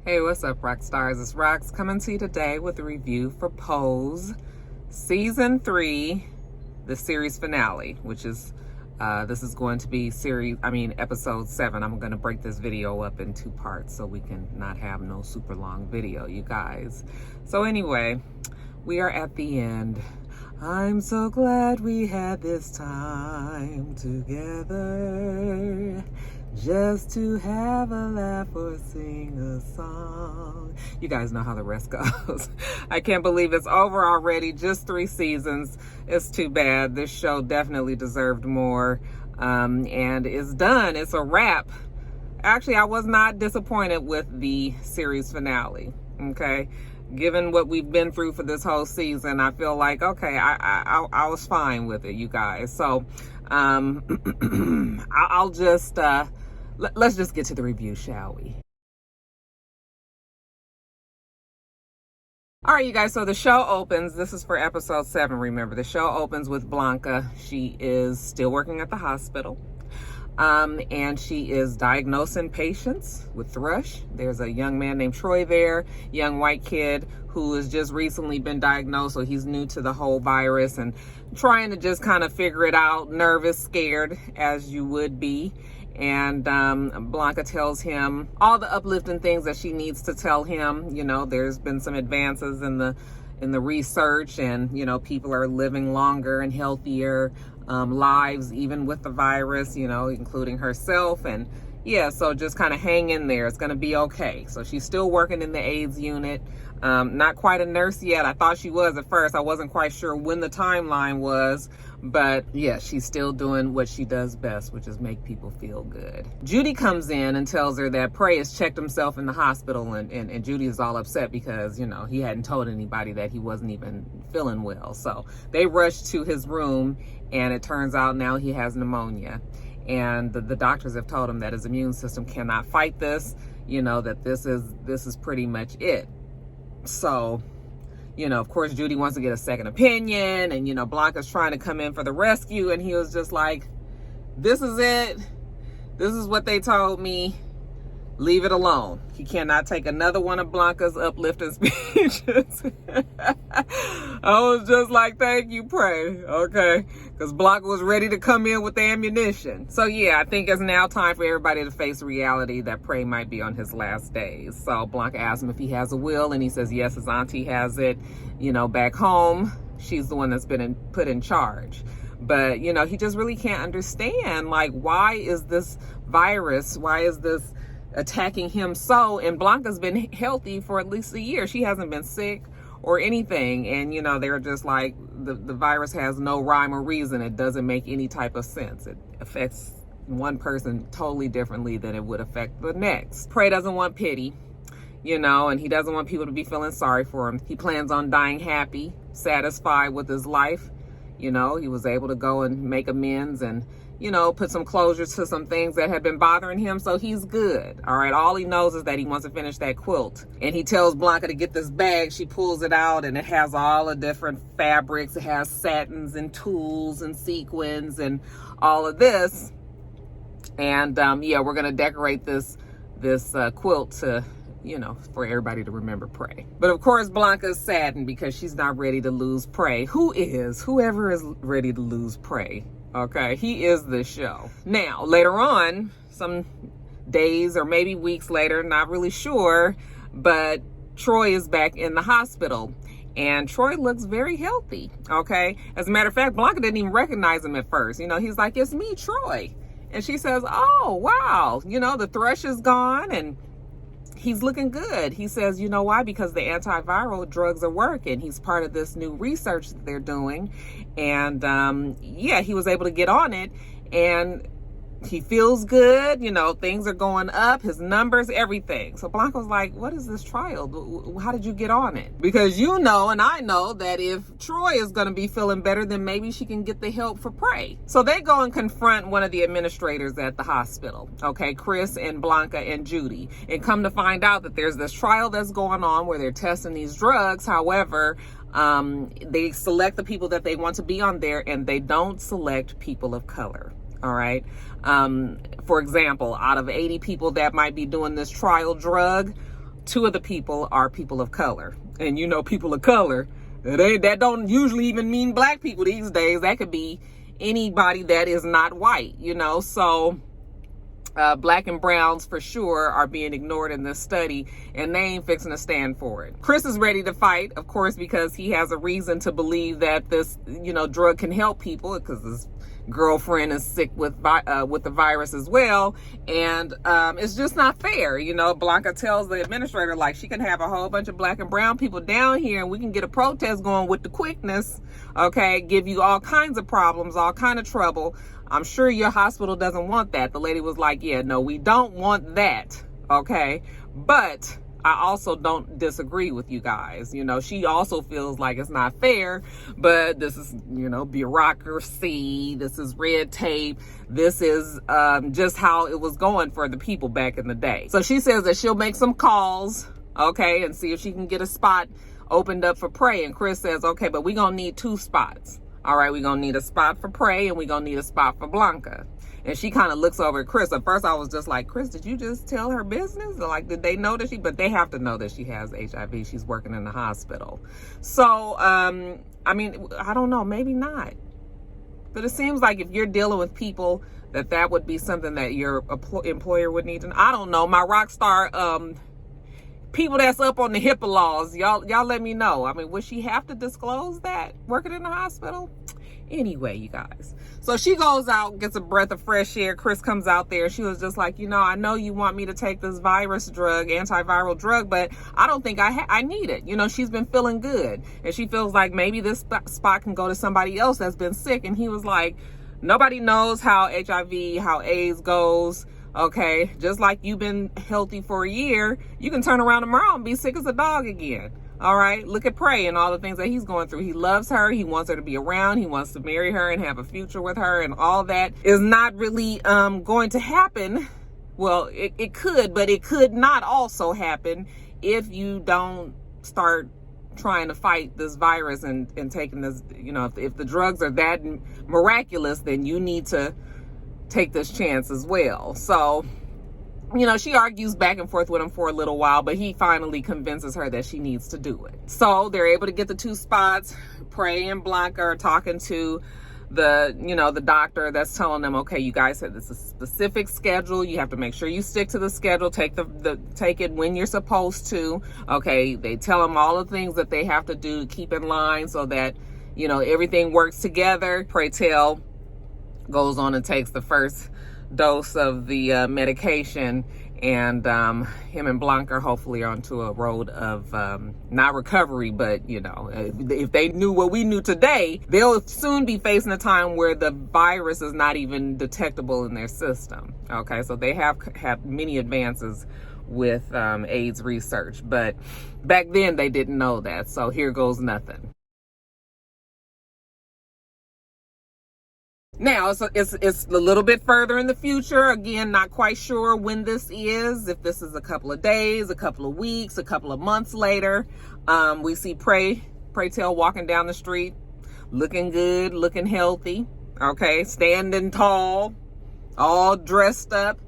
Hey, what's up, rock stars? It's Rox coming to you today with a review for Pose Season 3, the series finale, which is, this is going to be episode 7. I'm going to break this video up in 2 parts so we can not have no super long video, you guys. So anyway, we are at the end. I'm so glad we had this time together, just to have a laugh or sing a song. You guys know how the rest goes. I can't believe it's over already. Just 3 seasons. It's too bad. This show definitely deserved more. And it's done. It's a wrap. Actually, I was not disappointed with the series finale. Okay. Given what we've been through for this whole season, I feel like, okay, I was fine with it, you guys. So, I'll just, let's just get to the review, shall we? All right, you guys, so the show opens. This is for episode 7, remember. The show opens with Blanca. She is still working at the hospital. And she is diagnosing patients with thrush. There's a young man named Troy there, young white kid who has just recently been diagnosed, so he's new to the whole virus and trying to just kind of figure it out, nervous, scared, as you would be. And Blanca tells him all the uplifting things that she needs to tell him. You know, there's been some advances in the research, and, you know, people are living longer and healthier lives, even with the virus, you know, including herself. And yeah, so just kind of hang in there. It's going to be okay. So she's still working in the AIDS unit. Not quite a nurse yet. I thought she was at first. I wasn't quite sure when the timeline was, but yeah, she's still doing what she does best, which is make people feel good. Judy comes in and tells her that Prey has checked himself in the hospital, and Judy is all upset because, you know, he hadn't told anybody that he wasn't even feeling well. So they rush to his room, and it turns out now he has pneumonia. And the doctors have told him that his immune system cannot fight this, you know, that this is pretty much it. So, you know, of course, Judy wants to get a second opinion, and, you know, Blanca's trying to come in for the rescue, and he was just like, this is it. This is what they told me. Leave it alone. He cannot take another one of Blanca's uplifting speeches. I was just like, thank you, Prey. Okay. Because Blanca was ready to come in with the ammunition. So yeah, I think it's now time for everybody to face reality that Prey might be on his last days. So Blanca asks him if he has a will, and he says yes, his auntie has it. You know, back home, she's the one that's been put in charge. But, you know, he just really can't understand, like, why is this virus, why is this attacking him so? And Blanca's been healthy for at least a year. She hasn't been sick or anything. And, you know, they're just like, the virus has no rhyme or reason. It doesn't make any type of sense. It affects one person totally differently than it would affect the next. Prey doesn't want pity, you know, and he doesn't want people to be feeling sorry for him. He plans on dying happy, satisfied with his life. You know, he was able to go and make amends and, you know, put some closure to some things that had been bothering him. So he's good. All right. All he knows is that he wants to finish that quilt. And he tells Blanca to get this bag. She pulls it out, and it has all the different fabrics. It has satins and tools and sequins and all of this. And yeah, we're going to decorate this quilt to, you know, for everybody to remember Prey. But of course, Blanca's saddened because she's not ready to lose Prey. Whoever is ready to lose Prey. Okay, he is the show. Now, later on, some days or maybe weeks later, not really sure, but Troy is back in the hospital, and Troy looks very healthy, okay? As a matter of fact, Blanca didn't even recognize him at first. You know, he's like, it's me, Troy. And she says, oh, wow, you know, the thrush is gone, and he's looking good. He says, you know why? Because the antiviral drugs are working. He's part of this new research that they're doing. And yeah, he was able to get on it, and he feels good. You know, things are going up, his numbers, everything. So Blanca was like, what is this trial? How did you get on it? Because you know, and I know that if Troy is going to be feeling better, then maybe she can get the help for Prey. So they go and confront one of the administrators at the hospital. Okay, Chris and Blanca and Judy. And come to find out that there's this trial that's going on where they're testing these drugs. However, they select the people that they want to be on there, and they don't select people of color. All right. For example, out of 80 people that might be doing this trial drug, 2 of the people are people of color. And you know, people of color, that don't usually even mean black people these days. That could be anybody that is not white, you know. So black and browns for sure are being ignored in this study, and they ain't fixing to stand for it. Chris is ready to fight, of course, because he has a reason to believe that this, you know, drug can help people, because his girlfriend is sick with the virus as well. And it's just not fair. You know, Blanca tells the administrator, like, she can have a whole bunch of black and brown people down here and we can get a protest going with the quickness, okay, give you all kinds of problems, all kind of trouble. I'm sure your hospital doesn't want that. The lady was like, yeah, no, we don't want that, okay? But I also don't disagree with you guys. You know, she also feels like it's not fair, but this is, you know, bureaucracy. This is red tape. This is just how it was going for the people back in the day. So she says that she'll make some calls, okay, and see if she can get a spot opened up for Prey. And Chris says, okay, but we're going to need 2 spots. All right, we're going to need a spot for Prey and we're going to need a spot for Blanca. And she kind of looks over at Chris. At first, I was just like, Chris, did you just tell her business? Or like, did they know that but they have to know that she has HIV. She's working in the hospital. So, I mean, I don't know, maybe not. But it seems like if you're dealing with people, that would be something that your employer would need to know. I don't know. My rock star, people that's up on the HIPAA laws, y'all let me know. I mean, would she have to disclose that working in the hospital? Anyway, you guys. So she goes out, gets a breath of fresh air. Chris comes out there. She was just like, you know, I know you want me to take this virus drug, antiviral drug, but I don't think I need it. You know, she's been feeling good. And she feels like maybe this spot can go to somebody else that's been sick. And he was like, nobody knows how HIV, how AIDS goes. Okay, just like you've been healthy for a year, you can turn around tomorrow and be sick as a dog again. All right, look at Prey and all the things that he's going through. He loves her. He wants her to be around. He wants to marry her and have a future with her, and all that is not really going to happen. Well, it could, but it could not also happen if you don't start trying to fight this virus and taking this, you know, if the drugs are that miraculous, then you need to take this chance as well. So, you know, she argues back and forth with him for a little while, but he finally convinces her that she needs to do it. So they're able to get the 2 spots. Prey and Blanca are talking to the doctor that's telling them, okay, you guys said this is a specific schedule. You have to make sure you stick to the schedule. Take it when you're supposed to. Okay, they tell them all the things that they have to do to keep in line so that, you know, everything works together. Prey Tell goes on and takes the first dose of the medication, and him and Blanca hopefully are onto a road of not recovery, but, you know, if they knew what we knew today, they'll soon be facing a time where the virus is not even detectable in their system. Okay, so they have had many advances with AIDS research, but back then they didn't know that, so here goes nothing. Now, it's a little bit further in the future. Again, not quite sure when this is, if this is a couple of days, a couple of weeks, a couple of months later. We see Prey Tell walking down the street, looking good, looking healthy, okay, standing tall, all dressed up,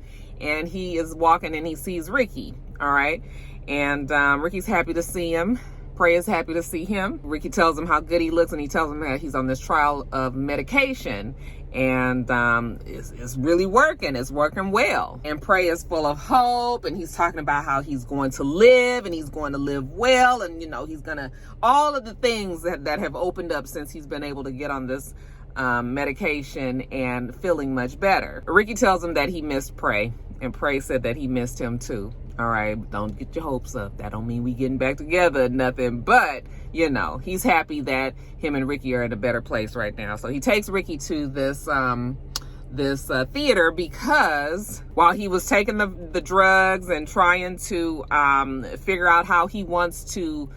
and he is walking and he sees Ricky, all right? And Ricky's happy to see him. Prey is happy to see him. Ricky tells him how good he looks, and he tells him that he's on this trial of medication, and it's really working. It's working well. And Prey is full of hope, and he's talking about how he's going to live, and he's going to live well, and, you know, he's gonna, all of the things that have opened up since he's been able to get on this medication and feeling much better. Ricky tells him that he missed Prey, and Prey said that he missed him too. All right, don't get your hopes up. That don't mean we getting back together or nothing, but, you know, he's happy that him and Ricky are in a better place right now. So he takes Ricky to this theater, because while he was taking the drugs and trying to figure out how he wants to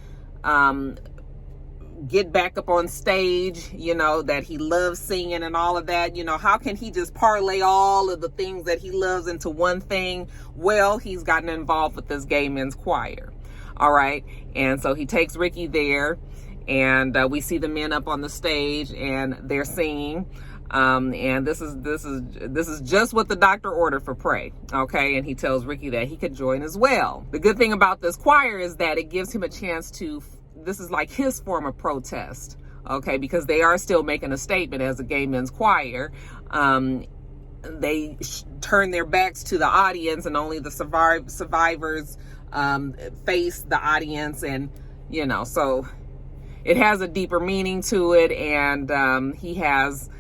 get back up on stage, you know, that he loves singing and all of that, you know, how can he just parlay all of the things that he loves into one thing? Well, he's gotten involved with this gay men's choir. All right. And so he takes Ricky there, and we see the men up on the stage and they're singing. And this is just what the doctor ordered for Prey. Okay. And he tells Ricky that he could join as well. The good thing about this choir is that it gives him a chance to, this is like his form of protest. Okay. Because they are still making a statement as a gay men's choir. They turn their backs to the audience, and only the survivors face the audience. And, you know, so it has a deeper meaning to it. And he has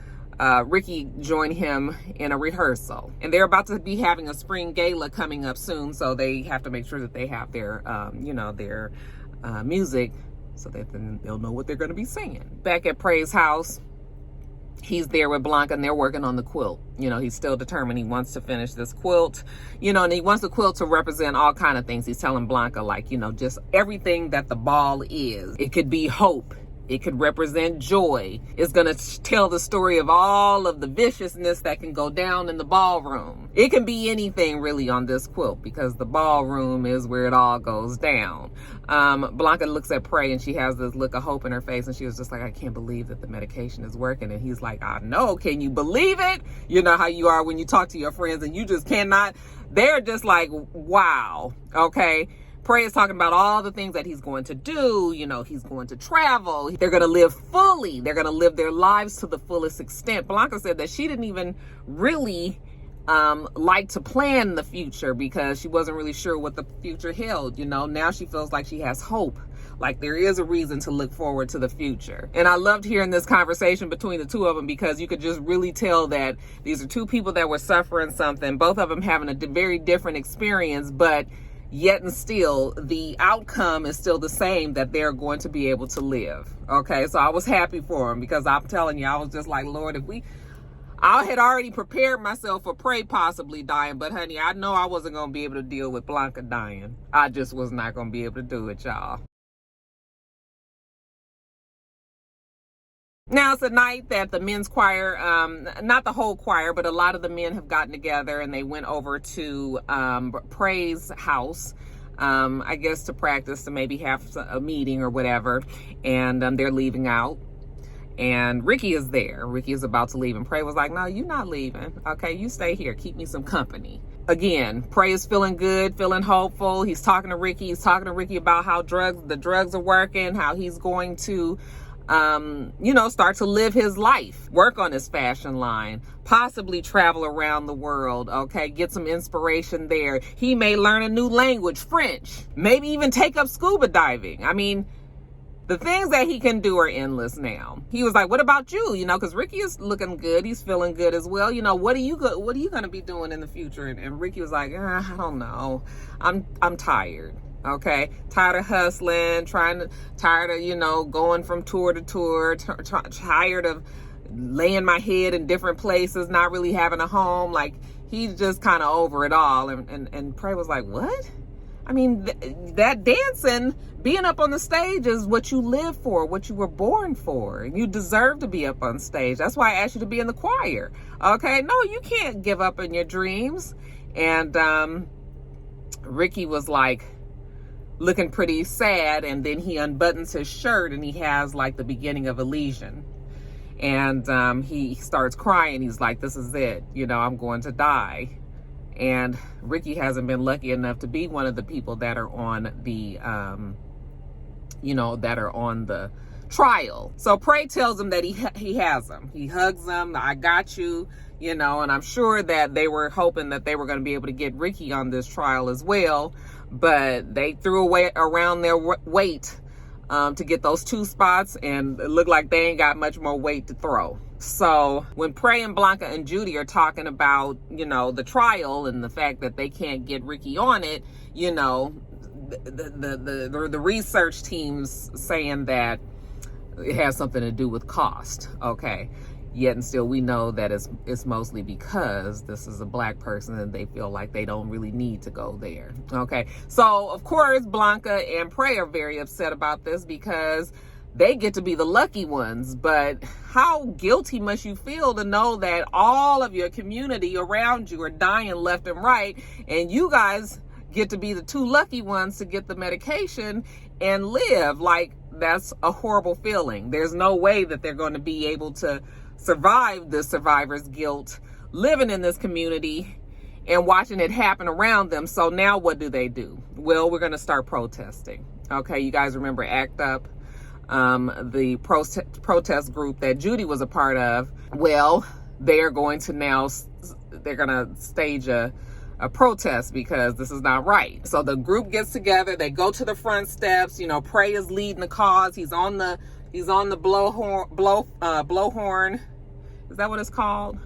Ricky join him in a rehearsal. And they're about to be having a spring gala coming up soon, so they have to make sure that they have their, their music, so that then they'll know what they're going to be singing. Back at Prey's house, he's there with Blanca, and they're working on the quilt. You know, he's still determined he wants to finish this quilt, you know, and he wants the quilt to represent all kind of things. He's telling Blanca, like, you know, just everything that the ball is. It could be hope. It could represent joy. It's going to tell the story of all of the viciousness that can go down in the ballroom. It can be anything really on this quilt, because the ballroom is where it all goes down. Blanca looks at Prey, and she has this look of hope in her face, and she was just like, I can't believe that the medication is working. And he's like, I know. Can you believe it? You know how you are when you talk to your friends and you just cannot. They're just like, wow. Okay. Prey is talking about all the things that he's going to do. You know, he's going to travel. They're going to live fully. They're going to live their lives to the fullest extent. Blanca said that she didn't even really like to plan the future, because she wasn't really sure what the future held. You know, now she feels like she has hope. Like there is a reason to look forward to the future. And I loved hearing this conversation between the two of them, because you could just really tell that these are two people that were suffering something, both of them having a very different experience, but yet and still the outcome is still the same, that they're going to be able to live. Okay, so I was happy for them, because I'm telling you, I was just like, Lord, I had already prepared myself for Prey possibly dying, but honey, I know I wasn't going to be able to deal with Blanca dying. I just was not going to be able to do it, y'all. Now it's a night that the men's choir, not the whole choir, but a lot of the men have gotten together, and they went over to Prey's house, I guess to practice, to maybe have a meeting or whatever. And they're leaving out, and Ricky is there. Ricky is about to leave, and Prey was like, no, you're not leaving. Okay, you stay here. Keep me some company. Again, Prey is feeling good, feeling hopeful. He's talking to Ricky. He's talking to Ricky about how the drugs are working, how he's going to start to live his life, work on his fashion line, possibly travel around the world, okay, get some inspiration there. He may learn a new language, French, maybe even take up scuba diving. I mean, the things that he can do are endless now. He was like, what about you? You know, because Ricky is looking good. He's feeling good as well. You know, what are you going to be doing in the future? And Ricky was like, I don't know. I'm tired. Okay, tired of hustling, tired of, going from tour to tour, tired of laying my head in different places, not really having a home. Like, he's just kind of over it all. And Prey was like, what? I mean, that dancing, being up on the stage is what you live for, what you were born for. You deserve to be up on stage. That's why I asked you to be in the choir. Okay, no, you can't give up on your dreams. And Ricky was like, looking pretty sad, and then he unbuttons his shirt, and he has like the beginning of a lesion, and he starts crying. He's like, this is it, I'm going to die. And Ricky hasn't been lucky enough to be one of the people that are on the trial. So Prey tells him that he has him. He hugs him. I got you. And I'm sure that they were hoping that they were going to be able to get Ricky on this trial as well, but they threw away around their weight to get those 2 spots, and it looked like they ain't got much more weight to throw. So when Prey and Blanca and Judy are talking about, the trial and the fact that they can't get Ricky on it, the research team's saying that it has something to do with cost. Okay. Yet and still, we know that it's mostly because this is a Black person, and they feel like they don't really need to go there. Okay, so of course Blanca and Prey are very upset about this, because they get to be the lucky ones. But how guilty must you feel to know that all of your community around you are dying left and right, and you guys get to be the 2 lucky ones to get the medication and live? Like, that's a horrible feeling. There's no way that they're going to be able to survived the survivor's guilt, living in this community and watching it happen around them. So now what do? Well, we're going to start protesting. Okay, you guys remember ACT UP, the protest group that Judy was a part of? Well, they're going to stage a protest because this is not right. So the group gets together, they go to the front steps, Prey is leading the cause. He's on the blowhorn. Is that what it's called?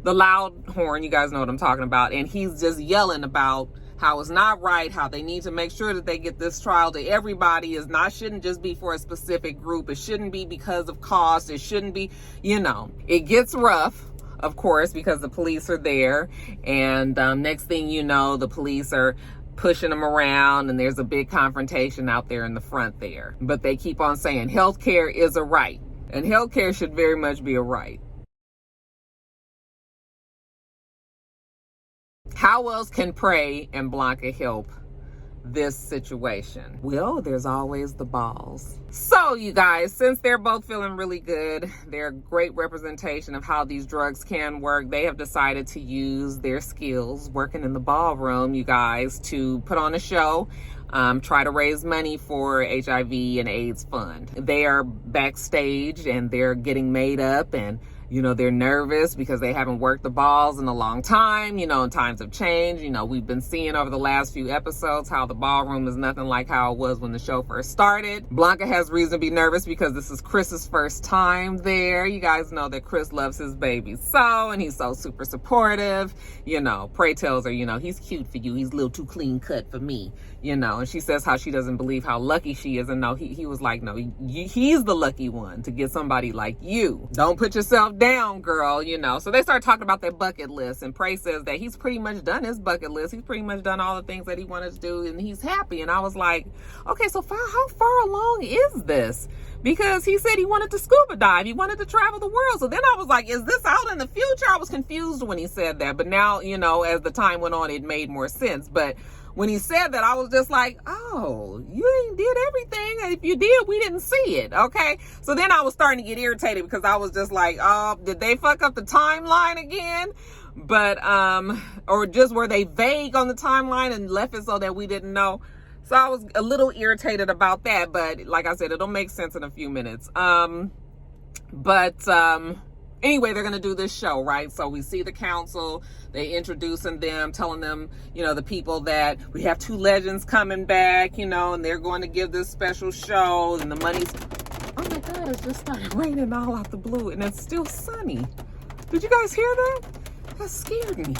The loud horn, you guys know what I'm talking about. And he's just yelling about how it's not right, how they need to make sure that they get this trial to everybody. Shouldn't just be for a specific group. It shouldn't be because of cost. It shouldn't be, it gets rough, of course, because the police are there. And next thing you know, the police are pushing them around and there's a big confrontation out there in the front there. But they keep on saying healthcare is a right, and healthcare should very much be a right. How else can Prey and Blanca help this situation? Well, there's always the balls. So you guys, since they're both feeling really good, they're a great representation of how these drugs can work, they have decided to use their skills working in the ballroom, you guys, to put on a show, try to raise money for HIV and AIDS fund. They are backstage and they're getting made up, and they're nervous because they haven't worked the balls in a long time, and times have changed. We've been seeing over the last few episodes how the ballroom is nothing like how it was when the show first started. Blanca has reason to be nervous because this is Chris's first time there. You guys know that Chris loves his baby so, and he's so super supportive. Prey tells her, he's cute for you. He's a little too clean cut for me, and she says how she doesn't believe how lucky she is. And no, he was like, no, he's the lucky one to get somebody like you. Don't put yourself down, girl, So they start talking about their bucket list, and Prey says that he's pretty much done his bucket list. He's pretty much done all the things that he wanted to do, and he's happy. And I was like, okay, so how far along is this? Because he said he wanted to scuba dive. He wanted to travel the world. So then I was like, is this out in the future? I was confused when he said that. But now, as the time went on, it made more sense. But when he said that, I was just like, oh, you ain't did everything. If you did, we didn't see it. Okay. So then I was starting to get irritated because I was just like, oh, did they fuck up the timeline again? But, or just were they vague on the timeline and left it so that we didn't know? So I was a little irritated about that. But like I said, it'll make sense in a few minutes. Anyway, they're going to do this show, right? So we see the council, they introducing them, telling them, the people that we have two legends coming back, and they're going to give this special show, and the money's, oh my God, it just started raining all out the blue, and it's still sunny. Did you guys hear that? That scared me.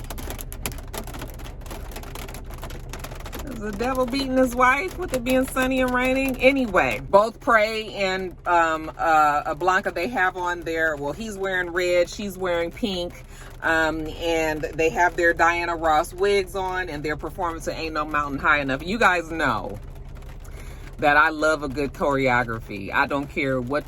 Is the devil beating his wife with it being sunny and raining? Anyway, both Prey and Blanca, they have on their, well, he's wearing red, she's wearing pink, and they have their Diana Ross wigs on, and their performance of Ain't No Mountain High Enough. You guys know that I love a good choreography. I don't care what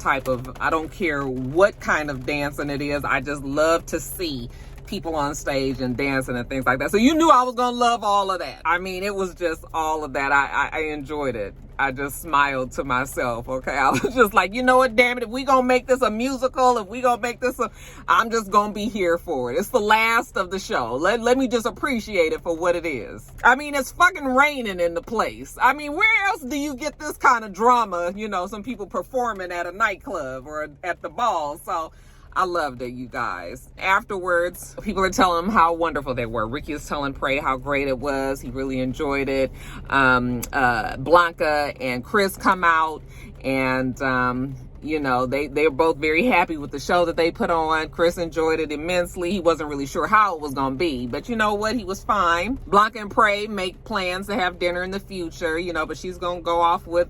kind of dancing it is. I just love to see people on stage and dancing and things like that. So you knew I was gonna love all of that. I mean, it was just all of that. I enjoyed it. I just smiled to myself, okay? I was just like, you know what, damn it, if we gonna make this a musical, I'm just gonna be here for it. It's the last of the show. Let me just appreciate it for what it is. I mean, it's fucking raining in the place. I mean, where else do you get this kind of drama, some people performing at a nightclub or at the ball? So I loved it, you guys. Afterwards, people are telling them how wonderful they were. Ricky is telling Prey how great it was. He really enjoyed it. Blanca and Chris come out, and they're both very happy with the show that they put on. Chris enjoyed it immensely. He wasn't really sure how it was going to be, but you know what? He was fine. Blanca and Prey make plans to have dinner in the future, but she's going to go off with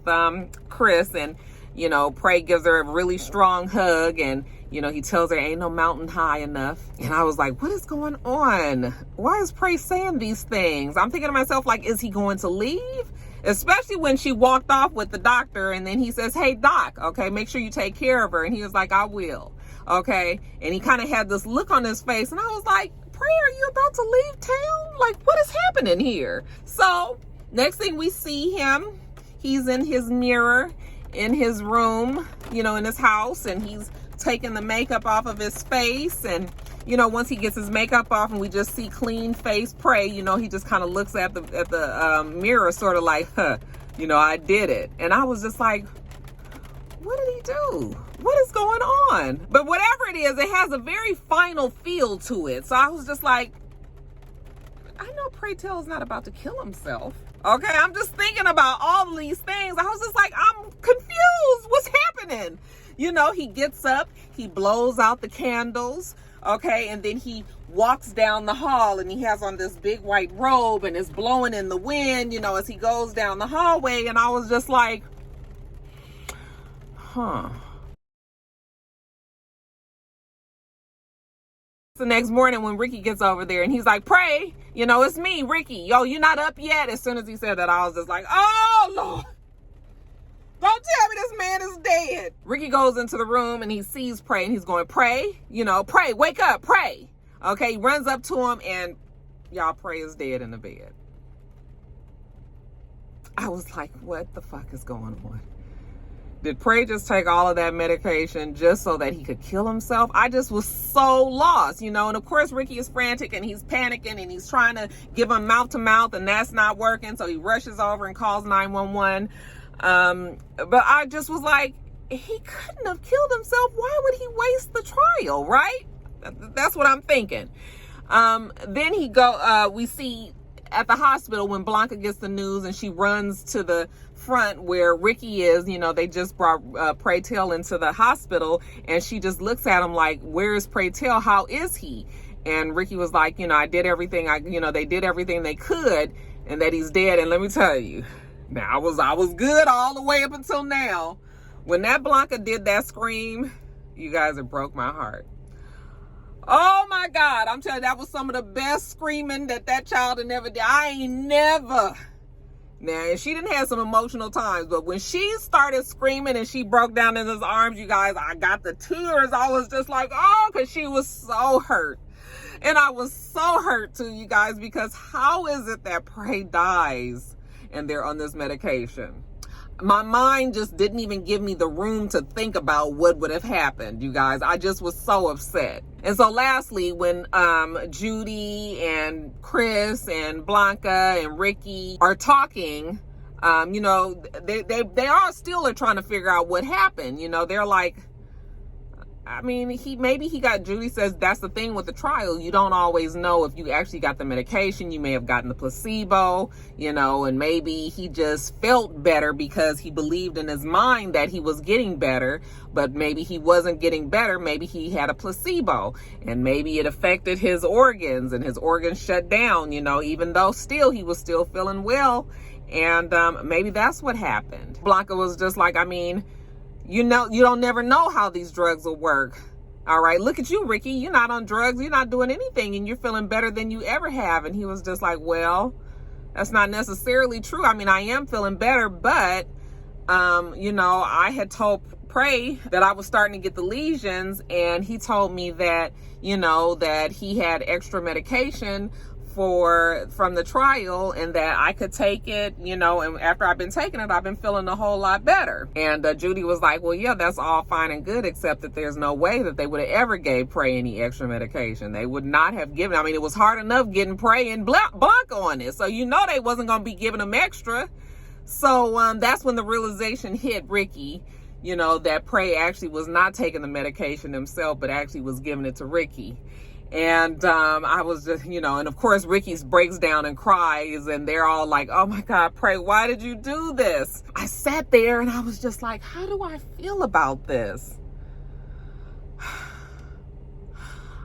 Chris, and Prey gives her a really strong hug, and he tells her ain't no mountain high enough. And I was like, what is going on? Why is Prey saying these things? I'm thinking to myself, like, is he going to leave? Especially when she walked off with the doctor, and then he says, hey, doc, okay, make sure you take care of her. And he was like, I will. Okay. And he kind of had this look on his face, and I was like, Prey, are you about to leave town? Like, what is happening here? So next thing we see him, he's in his mirror in his room, in his house, and he's taking the makeup off of his face. And, you know, once he gets his makeup off and we just see clean face Prey, you know, he just kind of looks at the mirror sort of like, huh, you know, I did it. And I was just like, what did he do? What is going on? But whatever it is, it has a very final feel to it. So I was just like, I know Pray Tell is not about to kill himself. Okay, I'm just thinking about all of these things. I was just like, I'm confused. What's happening? You know, he gets up, he blows out the candles, okay, and then he walks down the hall and he has on this big white robe and it's blowing in the wind, you know, as he goes down the hallway. And I was just like, huh. The next morning when Ricky gets over there and he's like, Pray, you know, it's me, Ricky. Yo, you not up yet? As soon as he said that, I was just like, oh, Lord. Don't tell me this man is dead. Ricky goes into the room and he sees Pray and he's going, Pray, you know, Pray, wake up, Pray. Okay, he runs up to him and y'all, Pray is dead in the bed. I was like, what the fuck is going on? Did Pray just take all of that medication just so that he could kill himself? I just was so lost, you know. And of course, Ricky is frantic and he's panicking and he's trying to give him mouth to mouth and that's not working. So he rushes over and calls 911. But I just was like, he couldn't have killed himself. Why would he waste the trial, right? That's what I'm thinking. Then we see at the hospital when Blanca gets the news and she runs to the front where Ricky is, you know, they just brought Pray Tell into the hospital and she just looks at him like, where is Pray Tell? How is he? And Ricky was like, you know, I did everything, they did everything they could and that he's dead. And let me tell you, now I was good all the way up until now. When that Blanca did that scream, you guys, it broke my heart. Oh my God, I'm telling you, that was some of the best screaming that child had never did. I ain't never. Now, and she didn't have some emotional times, but when she started screaming and she broke down in his arms, you guys, I got the tears. I was just like, oh, because she was so hurt. And I was so hurt too, you guys, because how is it that Pray dies and they're on this medication? My mind just didn't even give me the room to think about what would have happened, you guys. I just was so upset. And so lastly, when Judy and Chris and Blanca and Ricky are talking, you know, they are still trying to figure out what happened. You know, they're like, I mean, maybe he got, Judy says that's the thing with the trial. You don't always know if you actually got the medication. You may have gotten the placebo, you know, and maybe he just felt better because he believed in his mind that he was getting better, but maybe he wasn't getting better. Maybe he had a placebo and maybe it affected his organs and his organs shut down, you know, even though still he was still feeling well. And maybe that's what happened. Blanca was just like, I mean, you know, you don't never know how these drugs will work. All right, look at you, Ricky. You're not on drugs. You're not doing anything and you're feeling better than you ever have. And he was just like, well, that's not necessarily true. I mean, I am feeling better, but, you know, I had told Pray that I was starting to get the lesions and he told me that, you know, that he had extra medication from the trial and that I could take it, you know, and after I've been taking it, I've been feeling a whole lot better. And Judy was like, well, yeah, that's all fine and good, except that there's no way that they would have ever gave Pray any extra medication. They would not have given, I mean, it was hard enough getting Pray and Blanca on it. So, you know, they wasn't going to be giving them extra. So that's when the realization hit Ricky, you know, that Pray actually was not taking the medication himself, but actually was giving it to Ricky. And I was just, you know, and of course Ricky breaks down and cries and they're all like, oh my God, Pray, why did you do this? I sat there and I was just like, how do I feel about this?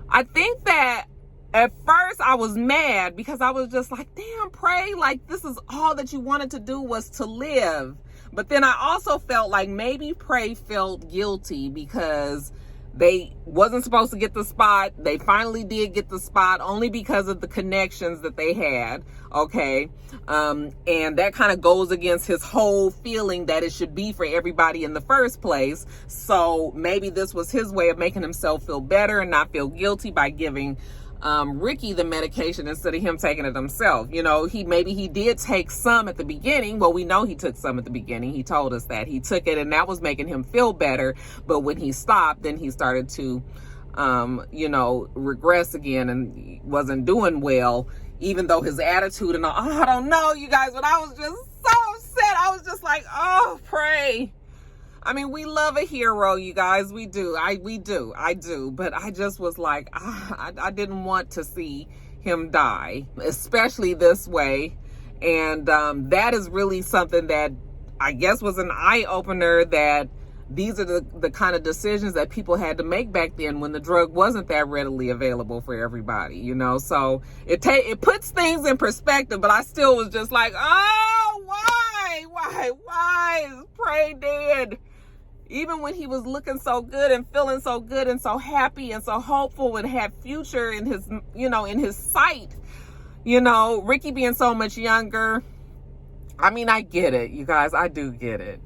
I think that at first I was mad because I was just like, damn, Pray, like this is all that you wanted to do was to live. But then I also felt like maybe Pray felt guilty because they wasn't supposed to get the spot. They finally did get the spot only because of the connections that they had. Okay. And that kind of goes against his whole feeling that it should be for everybody in the first place. So maybe this was his way of making himself feel better and not feel guilty by giving Ricky the medication instead of him taking it himself. You know, maybe he did take some at the beginning. Well, we know he took some at the beginning. He told us that he took it and that was making him feel better. But when he stopped, then he started to, you know, regress again and wasn't doing well, even though his attitude and all, I don't know, you guys, but I was just so upset. I was just like, oh, pray. I mean, we love a hero, you guys. We do. I do. But I just was like, I didn't want to see him die, especially this way. And that is really something that I guess was an eye-opener, that these are the kind of decisions that people had to make back then when the drug wasn't that readily available for everybody, you know? So it puts things in perspective, but I still was just like, oh, why is Prey dead? Even when he was looking so good and feeling so good and so happy and so hopeful and had future in his, you know, in his sight, you know, Ricky being so much younger. I mean, I get it, you guys. I do get it.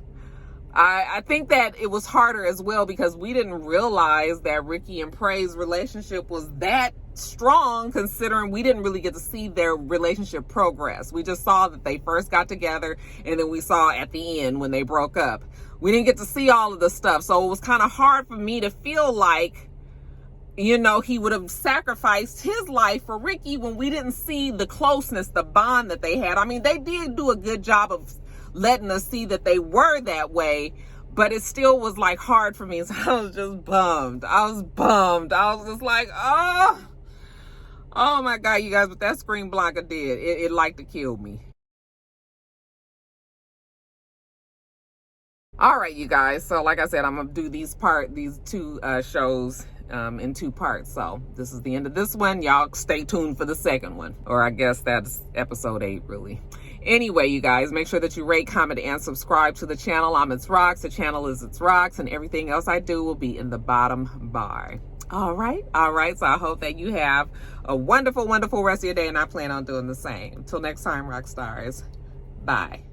I think that it was harder as well because we didn't realize that Ricky and Prey's relationship was that strong, considering we didn't really get to see their relationship progress. We just saw that they first got together and then we saw at the end when they broke up. We didn't get to see all of the stuff. So it was kind of hard for me to feel like, you know, he would have sacrificed his life for Ricky when we didn't see the closeness, the bond that they had. I mean, they did do a good job of letting us see that they were that way, but it still was like hard for me. So I was just bummed. I was just like, oh my God, you guys, what that scream Blanca did, it like to kill me. All right, you guys. So like I said, I'm going to do these two shows in 2 parts. So this is the end of this one. Y'all stay tuned for the second one. Or I guess that's episode 8, really. Anyway, you guys, make sure that you rate, comment, and subscribe to the channel. I'm It's Rox. The channel is It's Rox, and everything else I do will be in the bottom bar. All right. So I hope that you have a wonderful, wonderful rest of your day, and I plan on doing the same. Till next time, rock stars. Bye.